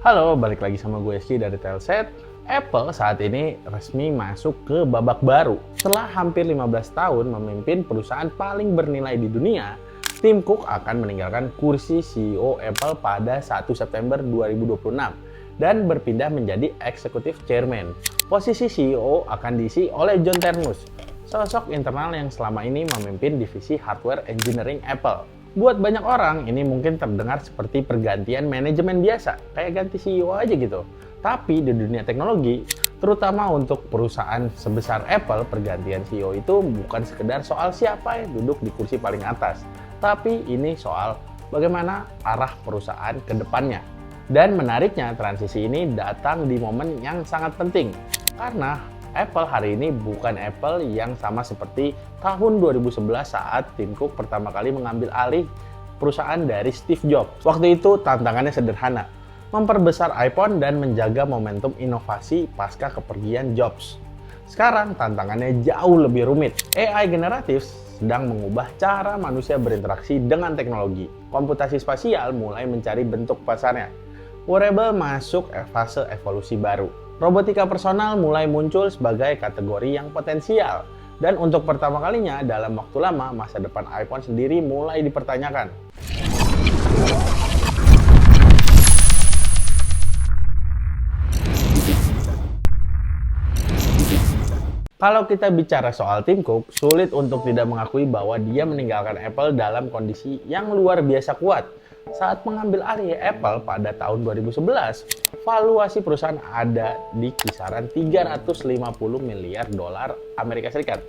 Halo, balik lagi sama gue Ski dari Telset. Apple saat ini resmi masuk ke babak baru. Setelah hampir 15 tahun memimpin perusahaan paling bernilai di dunia, Tim Cook akan meninggalkan kursi CEO Apple pada 1 September 2026 dan berpindah menjadi Executive Chairman. Posisi CEO akan diisi oleh John Ternus, sosok internal yang selama ini memimpin divisi hardware engineering Apple. Buat banyak orang, ini mungkin terdengar seperti pergantian manajemen biasa, kayak ganti CEO aja gitu. Tapi di dunia teknologi, terutama untuk perusahaan sebesar Apple, pergantian CEO itu bukan sekedar soal siapa yang duduk di kursi paling atas, tapi ini soal bagaimana arah perusahaan ke depannya. Dan menariknya, transisi ini datang di momen yang sangat penting, karena Apple hari ini bukan Apple yang sama seperti tahun 2011 saat Tim Cook pertama kali mengambil alih perusahaan dari Steve Jobs. Waktu itu tantangannya sederhana, memperbesar iPhone dan menjaga momentum inovasi pasca kepergian Jobs. Sekarang tantangannya jauh lebih rumit. AI generatif sedang mengubah cara manusia berinteraksi dengan teknologi. Komputasi spasial mulai mencari bentuk pasarnya. Wearable masuk fase evolusi baru. Robotika personal mulai muncul sebagai kategori yang potensial. Dan untuk pertama kalinya dalam waktu lama, masa depan iPhone sendiri mulai dipertanyakan. Kalau kita bicara soal Tim Cook, sulit untuk tidak mengakui bahwa dia meninggalkan Apple dalam kondisi yang luar biasa kuat. Saat mengambil alih Apple pada tahun 2011, valuasi perusahaan ada di kisaran 350 miliar dolar Amerika Serikat.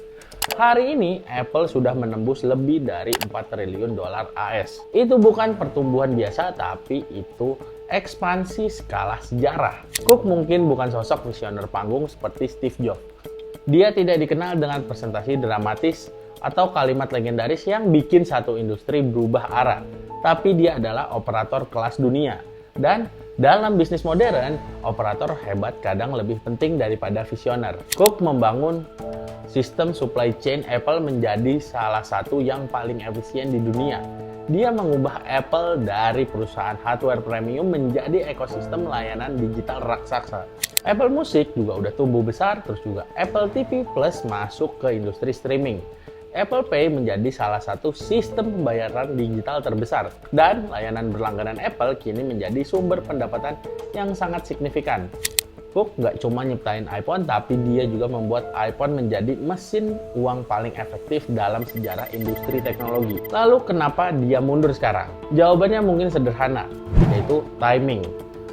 Hari ini, Apple sudah menembus lebih dari 4 triliun dolar AS. Itu bukan pertumbuhan biasa, tapi itu ekspansi skala sejarah. Cook mungkin bukan sosok visioner panggung seperti Steve Jobs. Dia tidak dikenal dengan presentasi dramatis atau kalimat legendaris yang bikin satu industri berubah arah. Tapi dia adalah operator kelas dunia. Dan dalam bisnis modern, operator hebat kadang lebih penting daripada visioner. Cook membangun sistem supply chain Apple menjadi salah satu yang paling efisien di dunia. Dia mengubah Apple dari perusahaan hardware premium menjadi ekosistem layanan digital raksasa. Apple Music juga udah tumbuh besar, terus juga Apple TV Plus masuk ke industri streaming. Apple Pay menjadi salah satu sistem pembayaran digital terbesar, dan layanan berlangganan Apple kini menjadi sumber pendapatan yang sangat signifikan. Cook nggak cuma nyiptain iPhone, tapi dia juga membuat iPhone menjadi mesin uang paling efektif dalam sejarah industri teknologi. Lalu kenapa dia mundur sekarang? Jawabannya mungkin sederhana, yaitu timing.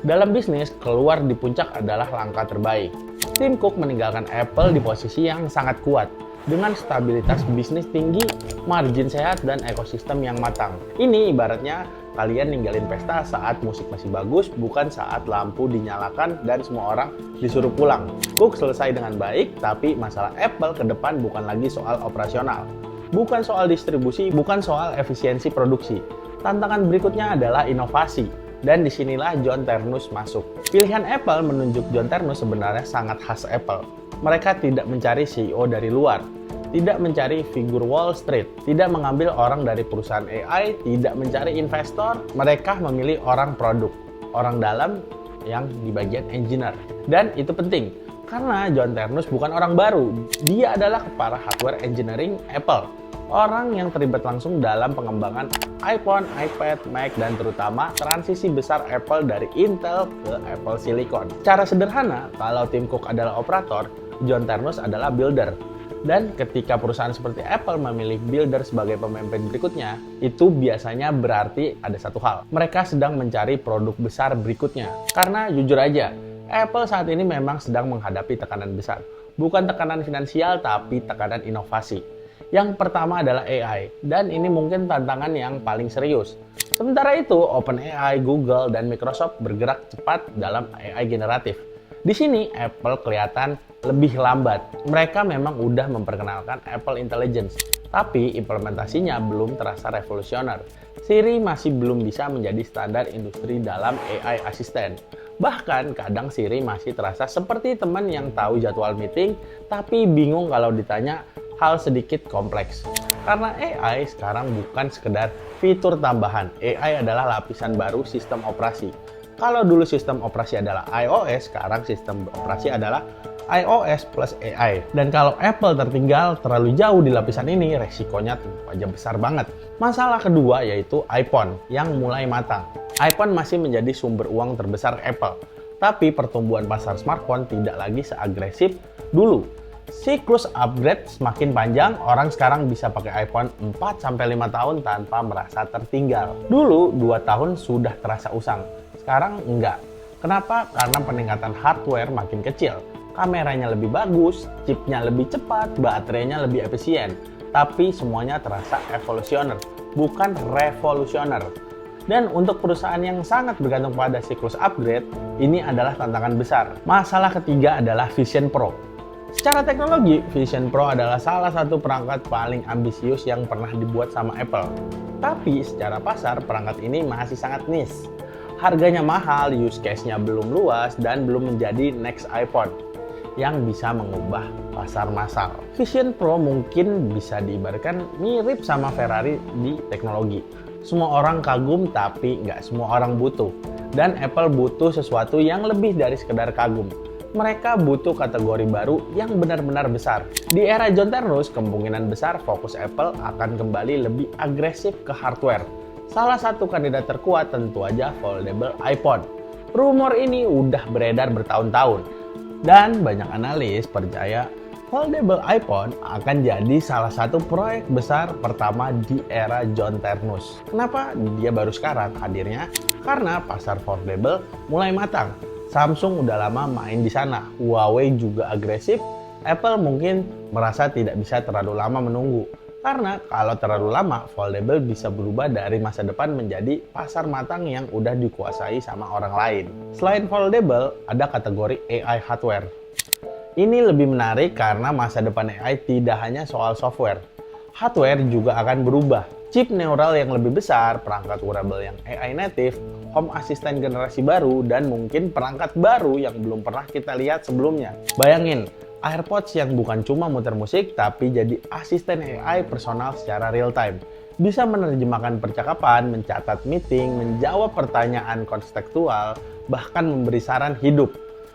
Dalam bisnis, keluar di puncak adalah langkah terbaik. Tim Cook meninggalkan Apple di posisi yang sangat kuat, dengan stabilitas bisnis tinggi, margin sehat, dan ekosistem yang matang. Ini ibaratnya kalian ninggalin pesta saat musik masih bagus, bukan saat lampu dinyalakan dan semua orang disuruh pulang. Cook selesai dengan baik, tapi masalah Apple ke depan bukan lagi soal operasional. Bukan soal distribusi, bukan soal efisiensi produksi. Tantangan berikutnya adalah inovasi. Dan disinilah John Ternus masuk. Pilihan Apple menunjuk John Ternus sebenarnya sangat khas Apple. Mereka tidak mencari CEO dari luar, tidak mencari figur Wall Street, tidak mengambil orang dari perusahaan AI, tidak mencari investor. Mereka memilih orang produk, orang dalam yang di bagian engineer. Dan itu penting, karena John Ternus bukan orang baru. Dia adalah kepala hardware engineering Apple. Orang yang terlibat langsung dalam pengembangan iPhone, iPad, Mac, dan terutama transisi besar Apple dari Intel ke Apple Silicon. Secara sederhana, kalau Tim Cook adalah operator, John Ternus adalah builder. Dan ketika perusahaan seperti Apple memilih builder sebagai pemimpin berikutnya, itu biasanya berarti ada satu hal. Mereka sedang mencari produk besar berikutnya. Karena jujur aja, Apple saat ini memang sedang menghadapi tekanan besar. Bukan tekanan finansial, tapi tekanan inovasi. Yang pertama adalah AI, dan ini mungkin tantangan yang paling serius. Sementara itu, OpenAI, Google, dan Microsoft bergerak cepat dalam AI generatif. Di sini, Apple kelihatan lebih lambat. Mereka memang udah memperkenalkan Apple Intelligence, tapi implementasinya belum terasa revolusioner. Siri masih belum bisa menjadi standar industri dalam AI asisten. Bahkan kadang Siri masih terasa seperti teman yang tahu jadwal meeting, tapi bingung kalau ditanya hal sedikit kompleks. Karena AI sekarang bukan sekedar fitur tambahan. AI adalah lapisan baru sistem operasi. Kalau dulu sistem operasi adalah iOS, sekarang sistem operasi adalah iOS plus AI. Dan kalau Apple tertinggal terlalu jauh di lapisan ini, resikonya tentu aja besar banget. Masalah kedua yaitu iPhone yang mulai matang. iPhone masih menjadi sumber uang terbesar Apple, tapi pertumbuhan pasar smartphone tidak lagi seagresif dulu. Siklus upgrade semakin panjang, orang sekarang bisa pakai iPhone 4-5 tahun tanpa merasa tertinggal. Dulu 2 tahun sudah terasa usang, sekarang enggak. Kenapa? Karena peningkatan hardware makin kecil. Kameranya lebih bagus, chipnya lebih cepat, baterainya lebih efisien. Tapi semuanya terasa evolusioner, bukan revolusioner. Dan untuk perusahaan yang sangat bergantung pada siklus upgrade, ini adalah tantangan besar. Masalah ketiga adalah Vision Pro. Secara teknologi, Vision Pro adalah salah satu perangkat paling ambisius yang pernah dibuat sama Apple. Tapi secara pasar, perangkat ini masih sangat niche. Harganya mahal, use case-nya belum luas, dan belum menjadi next iPhone yang bisa mengubah pasar massal. Vision Pro mungkin bisa diibaratkan mirip sama Ferrari di teknologi. Semua orang kagum, tapi nggak semua orang butuh. Dan Apple butuh sesuatu yang lebih dari sekedar kagum. Mereka butuh kategori baru yang benar-benar besar. Di era John Ternus, kemungkinan besar fokus Apple akan kembali lebih agresif ke hardware. Salah satu kandidat terkuat tentu aja foldable iPhone. Rumor ini udah beredar bertahun-tahun. Dan banyak analis percaya foldable iPhone akan jadi salah satu proyek besar pertama di era John Ternus. Kenapa dia baru sekarang hadirnya? Karena pasar foldable mulai matang. Samsung udah lama main di sana, Huawei juga agresif, Apple mungkin merasa tidak bisa terlalu lama menunggu. Karena kalau terlalu lama, foldable bisa berubah dari masa depan menjadi pasar matang yang udah dikuasai sama orang lain. Selain foldable, ada kategori AI hardware. Ini lebih menarik karena masa depan AI tidak hanya soal software. Hardware juga akan berubah. Chip neural yang lebih besar, perangkat wearable yang AI native, home assistant generasi baru, dan mungkin perangkat baru yang belum pernah kita lihat sebelumnya. Bayangin, AirPods yang bukan cuma muter musik, tapi jadi asisten AI personal secara real time. Bisa menerjemahkan percakapan, mencatat meeting, menjawab pertanyaan kontekstual, bahkan memberi saran hidup.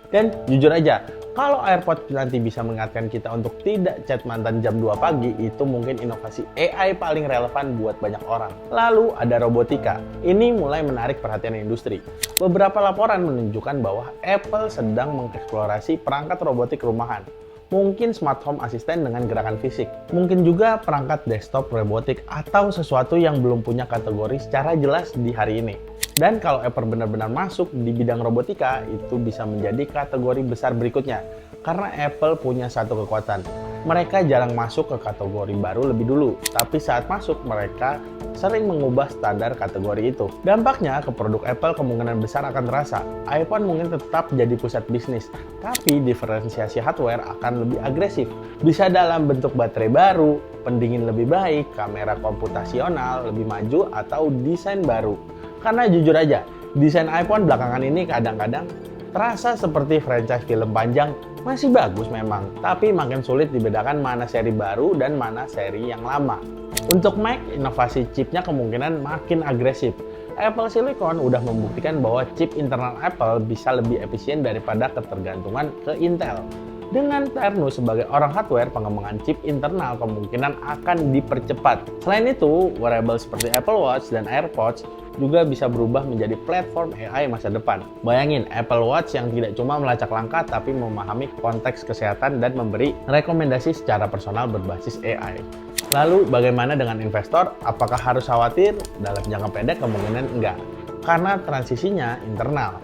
Dan jujur aja, kalau AirPods nanti bisa mengingatkan kita untuk tidak chat mantan jam 2 pagi, itu mungkin inovasi AI paling relevan buat banyak orang. Lalu ada robotika. Ini mulai menarik perhatian industri. Beberapa laporan menunjukkan bahwa Apple sedang mengeksplorasi perangkat robotik rumahan. Mungkin smart home assistant dengan gerakan fisik. Mungkin juga perangkat desktop robotik atau sesuatu yang belum punya kategori secara jelas di hari ini. Dan kalau Apple benar-benar masuk di bidang robotika, itu bisa menjadi kategori besar berikutnya. Karena Apple punya satu kekuatan. Mereka jarang masuk ke kategori baru lebih dulu, tapi saat masuk mereka sering mengubah standar kategori itu. Dampaknya ke produk Apple kemungkinan besar akan terasa. iPhone mungkin tetap jadi pusat bisnis, tapi diferensiasi hardware akan lebih agresif. Bisa dalam bentuk baterai baru, pendingin lebih baik, kamera komputasional lebih maju, atau desain baru. Karena jujur aja, desain iPhone belakangan ini kadang-kadang terasa seperti franchise film panjang. Masih bagus memang, tapi makin sulit dibedakan mana seri baru dan mana seri yang lama. Untuk Mac, inovasi chipnya kemungkinan makin agresif. Apple Silicon udah membuktikan bahwa chip internal Apple bisa lebih efisien daripada ketergantungan ke Intel. Dengan Ternus sebagai orang hardware, pengembangan chip internal kemungkinan akan dipercepat. Selain itu, wearable seperti Apple Watch dan AirPods juga bisa berubah menjadi platform AI masa depan. Bayangin, Apple Watch yang tidak cuma melacak langkah tapi memahami konteks kesehatan dan memberi rekomendasi secara personal berbasis AI. Lalu bagaimana dengan investor? Apakah harus khawatir? Dalam jangka pendek kemungkinan enggak, karena transisinya internal.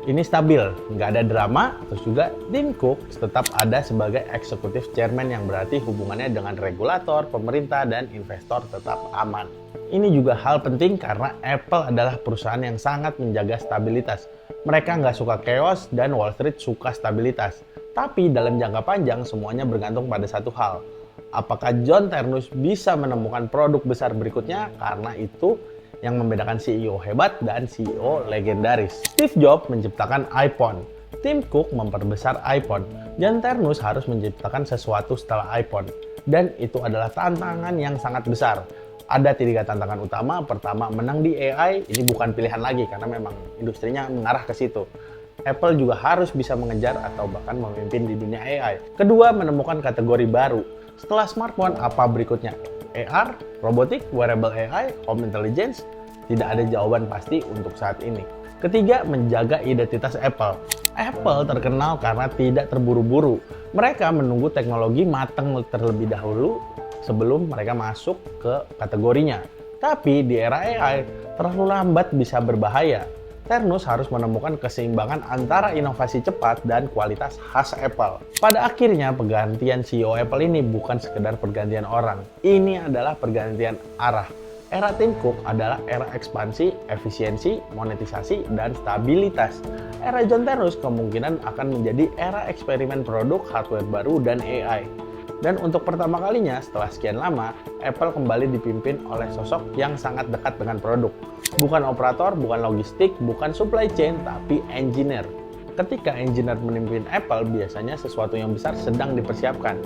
Ini stabil, nggak ada drama, terus juga Tim Cook tetap ada sebagai eksekutif chairman yang berarti hubungannya dengan regulator, pemerintah, dan investor tetap aman. Ini juga hal penting karena Apple adalah perusahaan yang sangat menjaga stabilitas. Mereka nggak suka chaos dan Wall Street suka stabilitas. Tapi dalam jangka panjang semuanya bergantung pada satu hal. Apakah John Ternus bisa menemukan produk besar berikutnya? Karena itu yang membedakan CEO hebat dan CEO legendaris. Steve Jobs menciptakan iPhone, Tim Cook memperbesar iPhone, John Ternus harus menciptakan sesuatu setelah iPhone. Dan itu adalah tantangan yang sangat besar. Ada 3 tantangan utama. Pertama, menang di AI. Ini bukan pilihan lagi karena memang industrinya mengarah ke situ. Apple juga harus bisa mengejar atau bahkan memimpin di dunia AI. Kedua, menemukan kategori baru. Setelah smartphone, apa berikutnya? AR, robotik, wearable AI, home intelligence? Tidak ada jawaban pasti untuk saat ini. Ketiga, menjaga identitas Apple. Apple terkenal karena tidak terburu-buru. Mereka menunggu teknologi matang terlebih dahulu sebelum mereka masuk ke kategorinya. Tapi di era AI, terlalu lambat bisa berbahaya. Ternus harus menemukan keseimbangan antara inovasi cepat dan kualitas khas Apple. Pada akhirnya, pergantian CEO Apple ini bukan sekedar pergantian orang. Ini adalah pergantian arah. Era Tim Cook adalah era ekspansi, efisiensi, monetisasi, dan stabilitas. Era John Ternus kemungkinan akan menjadi era eksperimen produk, hardware baru, dan AI. Dan untuk pertama kalinya setelah sekian lama, Apple kembali dipimpin oleh sosok yang sangat dekat dengan produk. Bukan operator, bukan logistik, bukan supply chain, tapi engineer. Ketika engineer memimpin Apple, biasanya sesuatu yang besar sedang dipersiapkan.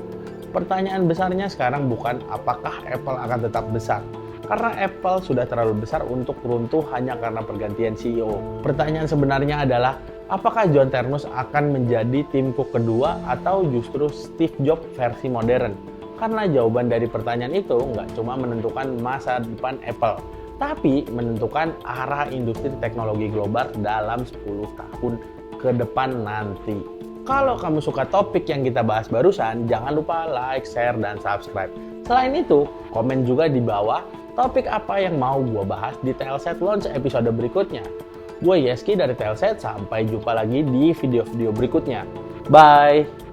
Pertanyaan besarnya sekarang bukan apakah Apple akan tetap besar, karena Apple sudah terlalu besar untuk runtuh hanya karena pergantian CEO. Pertanyaan sebenarnya adalah, apakah John Ternus akan menjadi Tim Cook kedua atau justru Steve Jobs versi modern? Karena jawaban dari pertanyaan itu nggak cuma menentukan masa depan Apple, tapi menentukan arah industri teknologi global dalam 10 tahun ke depan nanti. Kalau kamu suka topik yang kita bahas barusan, jangan lupa like, share, dan subscribe. Selain itu, komen juga di bawah topik apa yang mau gue bahas di Telset Launch episode berikutnya. Gue Yeski dari Telset, sampai jumpa lagi di video-video berikutnya. Bye!